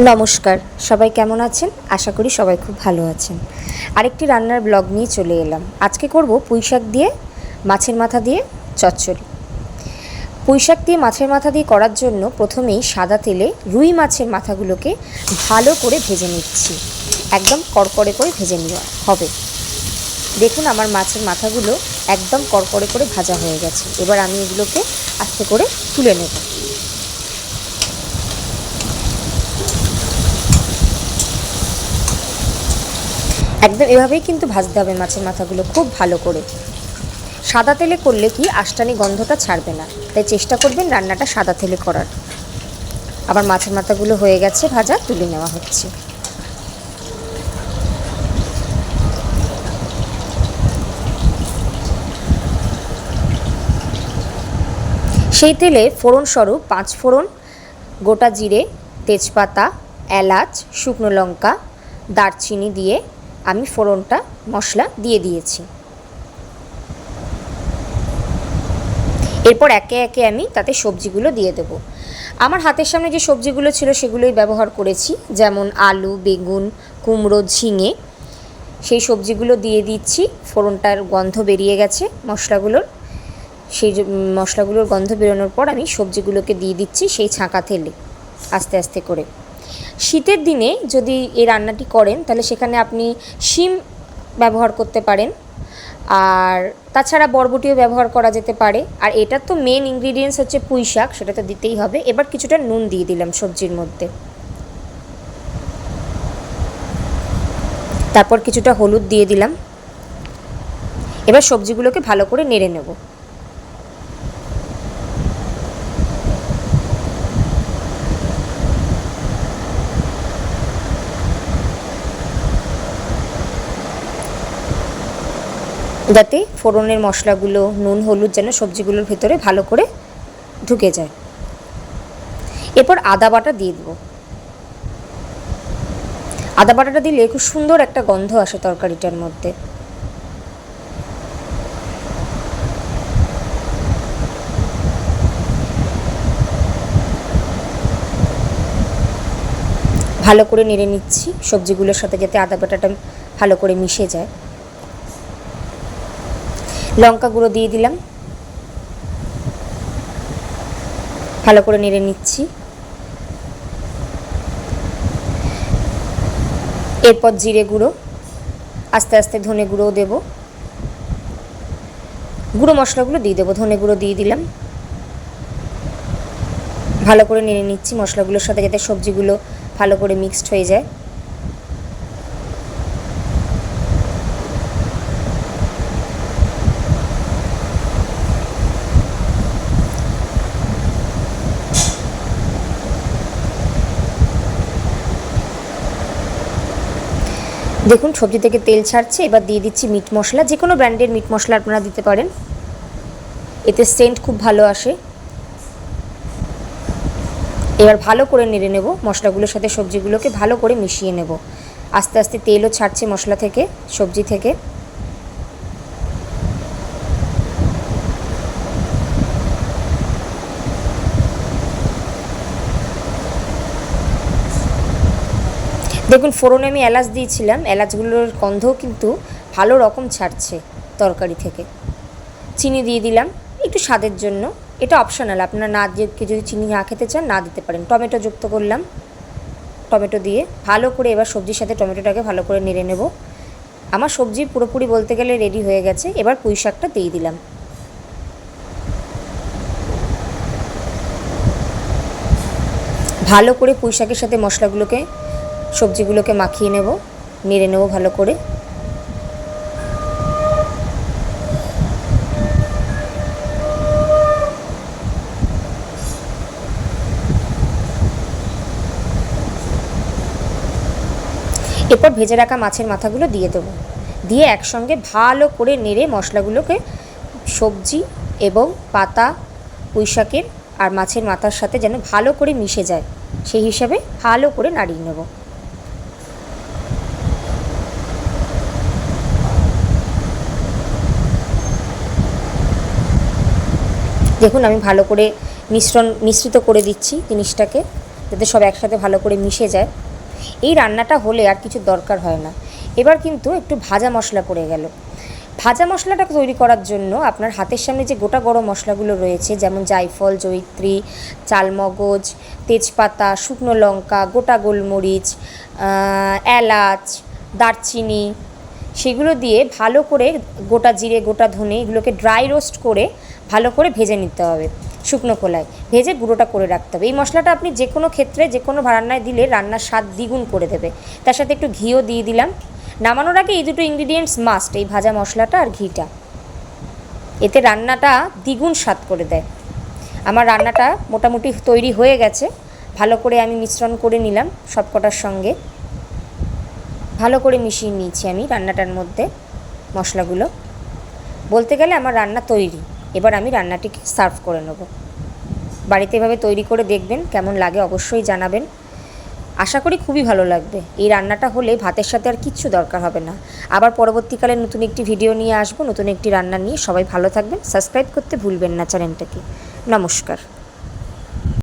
নমস্কার, সবাই কেমন আছেন? আশা করি সবাই খুব ভালো আছেন। আরেকটি রান্নার ব্লগ নিয়ে চলে এলাম। আজকে করব পুঁইশাক দিয়ে মাছের মাথা দিয়ে চচ্চড়ি। পুঁইশাক দিয়ে মাছের মাথা দিয়ে করার জন্য প্রথমেই সাদা তেলে রুই মাছের মাথাগুলোকে ভালো করে ভেজে নিচ্ছি। একদম কড়কড়ে করে ভেজে নেওয়া হবে। দেখুন আমার মাছের মাথাগুলো একদম কড়কড়ে করে ভাজা হয়ে গেছে। এবার আমি এগুলোকে আস্তে করে তুলে নেব। একদম এভাবেই কিন্তু ভাজতে হবে মাছের মাথাগুলো খুব ভালো করে। সাদা তেলে করলে কি আষ্টানি গন্ধটা ছাড়বে না, তাই চেষ্টা করবেন রান্নাটা সাদা তেলে করার। আবার মাছের মাথাগুলো হয়ে গেছে ভাজা, তুলে নেওয়া হচ্ছে। সেই তেলে ফোড়নস্বরূপ 5 ফোড়ন, গোটা জিরে, তেজপাতা, এলাচ, শুকনো লঙ্কা, দারচিনি দিয়ে আমি ফোড়নটা মশলা দিয়ে দিয়েছি। এরপর একে একে আমি তাতে সবজিগুলো দিয়ে দেব। আমার হাতের সামনে যে সবজিগুলো ছিল সেগুলোই ব্যবহার করেছি, যেমন আলু, বেগুন, কুমড়ো, ঝিঙে। সেই সবজিগুলো দিয়ে দিচ্ছি। ফোড়নটার গন্ধ বেরিয়ে গেছে মশলাগুলোর। সেই মশলাগুলোর গন্ধ বেরোনোর পর আমি সবজিগুলোকে দিয়ে দিচ্ছি সেই ছাঁকা তেলে আস্তে আস্তে করে। শীতের দিনে যদি এই রান্নাটি করেন তাহলে সেখানে আপনি শিম ব্যবহার করতে পারেন, আর তাছাড়া বরবটিও ব্যবহার করা যেতে পারে। আর এটার তো মেন ইনগ্রিডিয়েন্টস হচ্ছে পুঁই শাক, সেটা তো দিতেই হবে। এবার কিছুটা নুন দিয়ে দিলাম সবজির মধ্যে, তারপর কিছুটা হলুদ দিয়ে দিলাম। এবার সবজিগুলোকে ভালো করে নেড়ে নেব। যাতে ফোড়নের মশলাগুলো, নুন, হলুদ যেন সবজিগুলোর ভেতরে ভালো করে ঢুকে যায়। এরপর আদা বাটা দিয়ে দেবো। আদা বাটাটা দিলে খুব সুন্দর একটা গন্ধ আসে তরকারিটার মধ্যে। ভালো করে নেড়ে নিচ্ছি সবজিগুলোর সাথে, যাতে আদা বাটাটা ভালো করে মিশে যায়। লঙ্কা গুঁড়ো দিয়ে দিলাম, ভালো করে নেড়ে নিচ্ছি। এরপর জিরে গুঁড়ো, আস্তে আস্তে ধনে গুঁড়োও দেব। গুঁড়ো মশলাগুলো দিয়ে দেবো। ধনে গুঁড়ো দিয়ে দিলাম। ভালো করে নেড়ে নিচ্ছি মশলাগুলোর সাথে, যাতে সবজিগুলো ভালো করে মিক্সড হয়ে যায়। দেখুন সবজি থেকে তেল ছাড়ছে। এবার দিয়ে দিচ্ছি মিট মশলা। যে কোনো ব্র্যান্ডের মিট মশলা আপনারা দিতে পারেন, এতে সেন্ট খুব ভালো আসে। এবার ভালো করে নেড়ে নেব মশলাগুলোর সাথে, সবজিগুলোকে ভালো করে মিশিয়ে নেব। আস্তে আস্তে তেলও ছাড়ছে মশলা থেকে, সবজি থেকে। দেখুন ফোড়নে আমি এলাচ দিয়েছিলাম, এলাচগুলোর গন্ধও কিন্তু ভালো রকম ছাড়ছে তরকারি থেকে। চিনি দিয়ে দিলাম একটু স্বাদের জন্য, এটা অপশনাল, আপনারা না দিয়ে যদি চিনি না খেতে চান না দিতে পারেন। টমেটো যুক্ত করলাম, টমেটো দিয়ে ভালো করে এবার সবজির সাথে টমেটোটাকে ভালো করে নেড়ে নেব। আমার সবজি পুরোপুরি বলতে গেলে রেডি হয়ে গেছে। এবার পুঁই শাকটা দিয়ে দিলাম। ভালো করে পুঁই শাকের সাথে মশলাগুলোকে, সবজিগুলোকে মাখিয়ে নেব, নেড়ে নেব ভালো করে। এরপর ভেজে রাখা মাছের মাথাগুলো দিয়ে দেবো। দিয়ে একসঙ্গে ভালো করে নেড়ে মশলাগুলোকে সবজি এবং পাতা, পুঁই শাকের আর মাছের মাথার সাথে যেন ভালো করে মিশে যায়, সেই হিসাবে ভালো করে নাড়িয়ে নেব। দেখুন আমি ভালো করে মিশ্রিত করে দিচ্ছি জিনিসটাকে। যাতে সব একসাথে ভালো করে মিশে যায়। এই রান্নাটা হলে আর কিছু দরকার হয় না। এবার কিন্তু একটু ভাজা মশলা পড়ে গেল। ভাজা মশলাটা তৈরি করার জন্য আপনার হাতের সামনে যে গোটা গরম মশলাগুলো রয়েছে, যেমন জায়ফল, জয়িত্রী, চালমগজ, তেজপাতা, শুকনো লঙ্কা, গোটা গোলমরিচ, এলাচ, দারচিনি, সেগুলো দিয়ে ভালো করে গোটা জিরে, গোটা ধনে এগুলোকে ড্রাই রোস্ট করে ভালো করে ভেজে নিতে হবে শুকনো খোলায়, ভেজে গুঁড়োটা করে রাখতে হবে। এই মশলাটা আপনি যে কোনো ক্ষেত্রে যে কোনো রান্নায় দিলে রান্নার স্বাদ দ্বিগুণ করে দেবে। তার সাথে একটু ঘিও দিয়ে দিলাম। নামানোর আগে এই দুটো ইনগ্রিডিয়েন্টস মাস্ট, এই ভাজা মশলাটা আর ঘিটা। এতে রান্নাটা দ্বিগুণ স্বাদ করে দেয়। আমার রান্নাটা মোটামুটি তৈরি হয়ে গেছে। ভালো করে আমি মিশ্রণ করে নিলাম সবকটার সঙ্গে, ভালো করে মিশিয়ে নিয়েছি আমি রান্নাটার মধ্যে মশলাগুলো। বলতে গেলে আমার রান্না তৈরি। এবার আমি রান্নাটিকে সার্ভ করে নেব। বাড়িতে এভাবে তৈরি করে দেখবেন, কেমন লাগে অবশ্যই জানাবেন। আশা করি খুবই ভালো লাগবে। এই রান্নাটা হলে ভাতের সাথে আর কিচ্ছু দরকার হবে না। আবার পরবর্তীকালে নতুন একটি ভিডিও নিয়ে আসবো, নতুন একটি রান্না নিয়ে। সবাই ভালো থাকবেন, সাবস্ক্রাইব করতে ভুলবেন না চ্যানেলটাকে। নমস্কার।